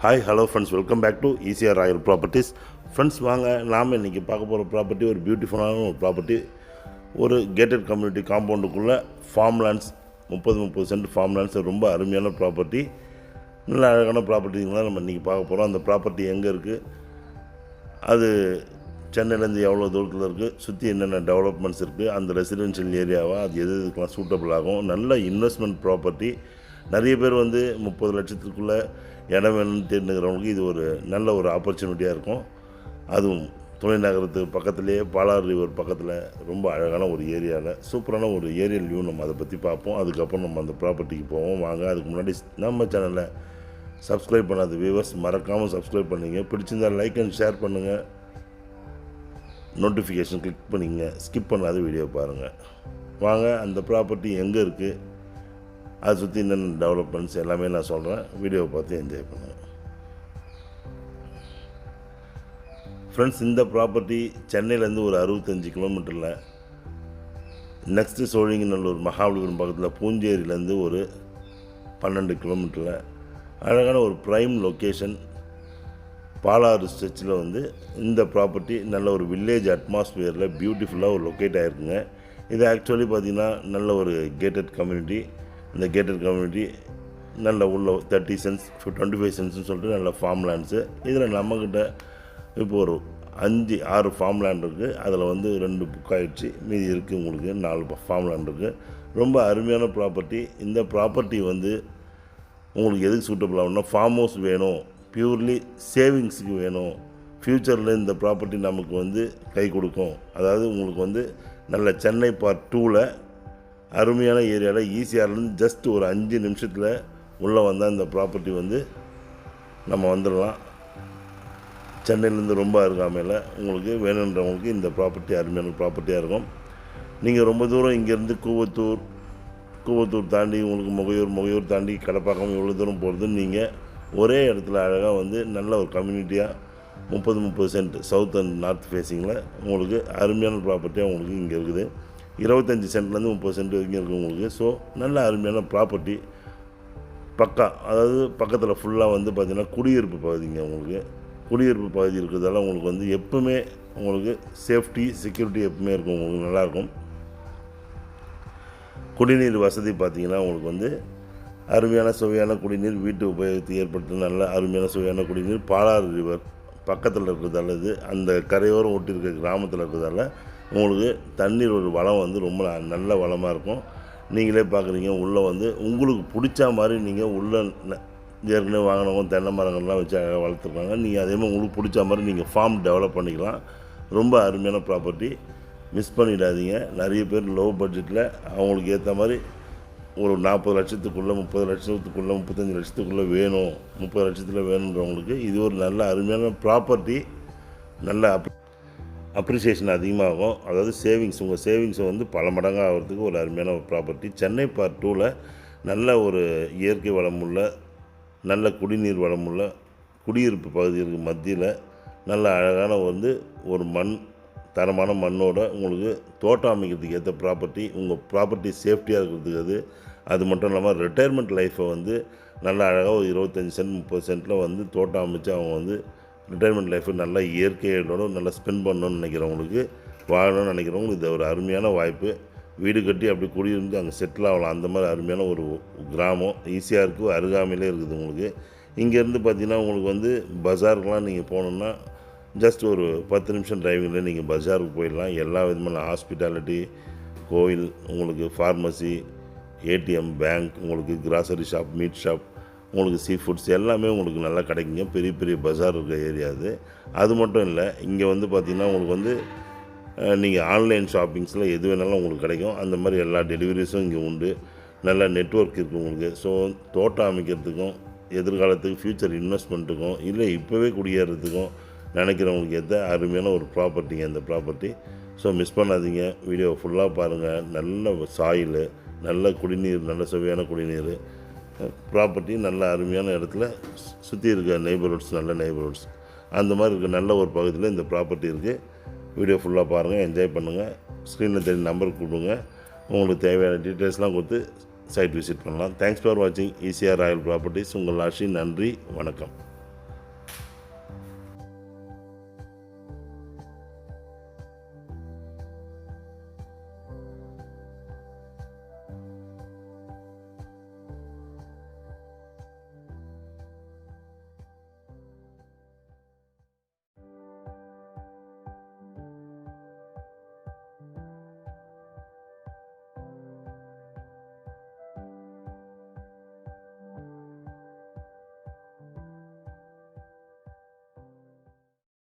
Hi hello friends, welcome back to ECR royal properties. Friends வாங்க, நாம் இன்றைக்கி பார்க்க போகிற ப்ராப்பர்ட்டி ஒரு பியூட்டிஃபுல்லான ஒரு ப்ராப்பர்ட்டி. ஒரு கேட்டட் கம்யூனிட்டி காம்பவுண்டுக்குள்ளே farm lands 30 cent farm lands, ரொம்ப அருமையான ப்ராப்பர்ட்டி, நல்ல அழகான ப்ராப்பர்ட்டிங்களாம் நம்ம இன்றைக்கி பார்க்க போகிறோம். அந்த ப்ராப்பர்ட்டி எங்கே இருக்குது, அது சென்னையிலேருந்து எவ்வளோ தூரத்தில் இருக்குது, சுற்றி என்னென்ன டெவலப்மெண்ட்ஸ் இருக்குது, அந்த ரெசிடென்ஷியல் ஏரியாவாக அது எதுக்கெலாம் சூட்டபிள் ஆகும். நல்ல இன்வெஸ்ட்மெண்ட் ப்ராப்பர்ட்டி. நிறைய பேர் 30 லட்சத்துக்குள்ளே இடம் வேணும்னு தேர்ந்துக்கிறவங்களுக்கு இது ஒரு நல்ல ஒரு ஆப்பர்ச்சுனிட்டியாக இருக்கும். அதுவும் துணை நகரத்துக்கு பக்கத்துலேயே பாலாறு ரிவர் பக்கத்தில் ரொம்ப அழகான ஒரு ஏரியாவில் சூப்பரான ஒரு ஏரியல் வியூ நம்ம அதை பற்றி பார்ப்போம். அதுக்கப்புறம் நம்ம அந்த ப்ராப்பர்ட்டிக்கு போவோம். வாங்க, அதுக்கு முன்னாடி நம்ம சேனலை சப்ஸ்கிரைப் பண்ணாத வியூவர்ஸ் மறக்காமல் சப்ஸ்கிரைப் பண்ணிங்க. பிடிச்சிருந்தால் லைக் அண்ட் ஷேர் பண்ணுங்கள், நோட்டிஃபிகேஷன் கிளிக் பண்ணிங்க, ஸ்கிப் பண்ணாத வீடியோ பாருங்கள். வாங்க, அந்த ப்ராப்பர்ட்டி எங்கே இருக்குது, அதை சுற்றி என்னென்ன டெவலப்மெண்ட்ஸ் எல்லாமே நான் சொல்கிறேன். வீடியோவை பார்த்து என்ஜாய் பண்ணுங்கள். ஃப்ரெண்ட்ஸ், இந்த ப்ராப்பர்ட்டி சென்னையிலேருந்து ஒரு 65 கிலோமீட்டரில், நெக்ஸ்ட்டு சோழிங்கநல்லூர் மகாபலிபுரம் பக்கத்தில் பூஞ்சேரியிலேருந்து ஒரு 12 கிலோமீட்டரில் அழகான ஒரு ப்ரைம் லொக்கேஷன். பாலாறு ஸ்ட்ரெச்சில் இந்த ப்ராப்பர்ட்டி நல்ல ஒரு வில்லேஜ் அட்மாஸ்பியரில் பியூட்டிஃபுல்லாக ஒரு லொக்கேட் ஆகிருக்குங்க. இது ஆக்சுவலி பார்த்திங்கன்னா நல்ல ஒரு கேட்டட் கம்யூனிட்டி. இந்த கேட்டட் கம்யூனிட்டி நல்ல உள்ள 30 சென்ட்ஸ் 25 சென்ட்ஸ்னு சொல்லிட்டு நல்ல ஃபார்ம் லேண்ட்ஸு. இதில் நம்மக்கிட்ட இப்போ ஒரு 5-6 ஃபார்ம் லேண்ட் இருக்குது. அதில் 2 புக் ஆகிடுச்சு, மீதி இருக்குது உங்களுக்கு 4 ஃபார்ம் லேண்ட் இருக்குது. ரொம்ப அருமையான ப்ராப்பர்ட்டி. இந்த ப்ராப்பர்ட்டி உங்களுக்கு எதுக்கு சூட்டபிள் ஆகும்னா, ஃபார்ம் ஹவுஸ் வேணும், பியூர்லி சேவிங்ஸுக்கு வேணும், ஃப்யூச்சரில் இந்த ப்ராப்பர்ட்டி நமக்கு கை கொடுக்கும். அதாவது உங்களுக்கு நல்ல சென்னை பார்ட் 2ல் அருமையான ஏரியாவில் ஈசிஆர்லேருந்து ஜஸ்ட் ஒரு 5 நிமிஷத்தில் உள்ளே வந்தால் இந்த ப்ராப்பர்ட்டி நம்ம வந்துடலாம். சென்னையிலேருந்து ரொம்ப அருகாமையில் உங்களுக்கு வேணுன்றவங்களுக்கு இந்த ப்ராப்பர்ட்டி அருமையான ப்ராப்பர்ட்டியாக இருக்கும். நீங்கள் ரொம்ப தூரம் இங்கேருந்து கூவத்தூர் தாண்டி உங்களுக்கு முகையூர் தாண்டி கடப்பாக்கம் இவ்வளோ தூரம் போகிறது, நீங்கள் ஒரே இடத்துல அழகாக நல்ல ஒரு கம்யூனிட்டியாக 30 சென்ட் சவுத் அண்ட் நார்த் ஃபேஸிங்கில் உங்களுக்கு அருமையான ப்ராப்பர்ட்டியாக உங்களுக்கு இங்கே இருக்குது. 25 சென்ட்லேருந்து 30 சென்ட் வரைக்கும் இருக்குது உங்களுக்கு. ஸோ நல்ல அருமையான ப்ராப்பர்ட்டி. அதாவது பக்கத்தில் ஃபுல்லாக பார்த்திங்கன்னா குடியிருப்பு பகுதிங்க. உங்களுக்கு குடியிருப்பு பகுதி இருக்கிறதால உங்களுக்கு எப்பவுமே உங்களுக்கு சேஃப்டி செக்யூரிட்டி எப்பவுமே இருக்கும், உங்களுக்கு நல்லாயிருக்கும். குடிநீர் வசதி பார்த்திங்கன்னா உங்களுக்கு அருமையான சுவையான குடிநீர், வீட்டு உபயோகத்தை ஏற்படுத்த நல்ல அருமையான சுவையான குடிநீர். பாலாறு ரிவர் பக்கத்தில் இருக்கிறதால, அந்த கரையோரம் ஒட்டி இருக்கிற கிராமத்தில் இருக்கிறதால உங்களுக்கு தண்ணீர் ஒரு வளம் ரொம்ப நல்ல வளமாக இருக்கும். நீங்களே பார்க்குறீங்க, உள்ளே உங்களுக்கு பிடிச்ச மாதிரி நீங்கள் உள்ளே ஏற்கனவே வாங்கினவங்க தென்னை மரங்கள்லாம் வச்சு வளர்த்துருக்காங்க. நீங்கள் அதேமாதிரி உங்களுக்கு பிடிச்ச மாதிரி நீங்கள் ஃபார்ம் டெவலப் பண்ணிக்கலாம். ரொம்ப அருமையான ப்ராப்பர்ட்டி, மிஸ் பண்ணிடாதீங்க. நிறைய பேர் லோ பட்ஜெட்டில் அவங்களுக்கு ஏற்ற மாதிரி ஒரு 40 லட்சத்துக்குள்ளே 30 லட்சத்துக்குள்ளே 35 லட்சத்துக்குள்ளே வேணும், 30 லட்சத்தில் வேணுன்றவங்களுக்கு இது ஒரு நல்ல அருமையான ப்ராப்பர்ட்டி. நல்ல அப்ரிசியேஷன் அதிகமாகும். அதாவது உங்கள் சேவிங்ஸை பல மடங்காக ஆகிறதுக்கு ஒரு அருமையான ஒரு ப்ராப்பர்ட்டி. சென்னை பார்ட் 2ல் நல்ல ஒரு இயற்கை வளமுள்ள, நல்ல குடிநீர் வளமுள்ள குடியிருப்பு பகுதிகளுக்கு மத்தியில் நல்ல அழகான ஒரு தரமான மண்ணோட உங்களுக்கு தோட்டம் அமைக்கிறதுக்கு ஏற்ற ப்ராப்பர்ட்டி. உங்கள் ப்ராப்பர்ட்டி சேஃப்டியாக இருக்கிறதுக்கு அது மட்டும் இல்லாமல் ரிட்டையர்மெண்ட் லைஃப்பை நல்லா அழகாக ஒரு 25 சென்ட் 30 சென்ட்டில் தோட்டம் அமைச்சு அவங்க ரிட்டையர்மெண்ட் லைஃபு நல்லா இயற்கையோட நல்லா ஸ்பெண்ட் பண்ணணும்னு நினைக்கிறவங்களுக்கு, வாழணும்னு நினைக்கிறவங்களுக்கு இது ஒரு அருமையான வாய்ப்பு. வீடு கட்டி அப்படி குடியிருந்து அங்கே செட்டில் ஆகலாம். அந்த மாதிரி அருமையான ஒரு கிராமம் ஈஸியாக இருக்குது, அருகாமையிலே இருக்குது உங்களுக்கு. இங்கேருந்து பார்த்திங்கன்னா உங்களுக்கு பஜாருக்கெலாம் நீங்கள் போகணுன்னா ஜஸ்ட் ஒரு 10 நிமிஷம் டிரைவிங்கில் நீங்கள் பஜாருக்கு போயிடலாம். எல்லா விதமான ஹாஸ்பிட்டாலிட்டி, கோயில், உங்களுக்கு ஃபார்மசி, ஏடிஎம், பேங்க், உங்களுக்கு கிராசரி ஷாப், மீட் ஷாப், உங்களுக்கு சீ ஃபுட்ஸ் எல்லாமே உங்களுக்கு நல்லா கிடைக்குங்க. பெரிய பெரிய பஜார் இருக்கிற ஏரியா அது மட்டும் இல்லை. இங்கே பார்த்திங்கன்னா உங்களுக்கு நீங்கள் ஆன்லைன் ஷாப்பிங்ஸில் எது வேணாலும் உங்களுக்கு கிடைக்கும். அந்த மாதிரி எல்லா டெலிவரிஸும் இங்கே உண்டு. நல்ல நெட்வொர்க் இருக்குது உங்களுக்கு. ஸோ தோட்டம் அமைக்கிறதுக்கும், எதிர்காலத்துக்கு ஃப்யூச்சர் இன்வெஸ்ட்மெண்ட்டுக்கும், இல்லை இப்போவே குடியேறதுக்கும் நினைக்கிறவங்களுக்கு ஏற்ற அருமையான ஒரு ப்ராப்பர்ட்டிங்க இந்த ப்ராப்பர்ட்டி. ஸோ மிஸ் பண்ணாதீங்க, வீடியோ ஃபுல்லாக பாருங்கள். நல்ல சாயில், நல்ல குடிநீர், நல்ல சுவையான குடிநீர் ப்ராப்பர்ட்டி, நல்ல அருமையான இடத்துல சுற்றி இருக்க நெய்பர்ஹுட்ஸ், நல்ல நெய்பர்ஹுட்ஸ் அந்த மாதிரி இருக்க நல்ல ஒரு பகுதியில் இந்த ப்ராப்பர்ட்டி இருக்குது. வீடியோ ஃபுல்லாக பாருங்கள், என்ஜாய் பண்ணுங்கள். ஸ்க்ரீனில் தெரிஞ்ச நம்பருக்கு கொடுங்க, உங்களுக்கு தேவையான டீட்டெயில்ஸ்லாம் கொடுத்து சைட் விசிட் பண்ணலாம். தேங்க்ஸ் ஃபார் வாட்சிங் ஈசிஆர் ராயல் ப்ராப்பர்ட்டிஸ். உங்கள் ஆஷி, நன்றி, வணக்கம்.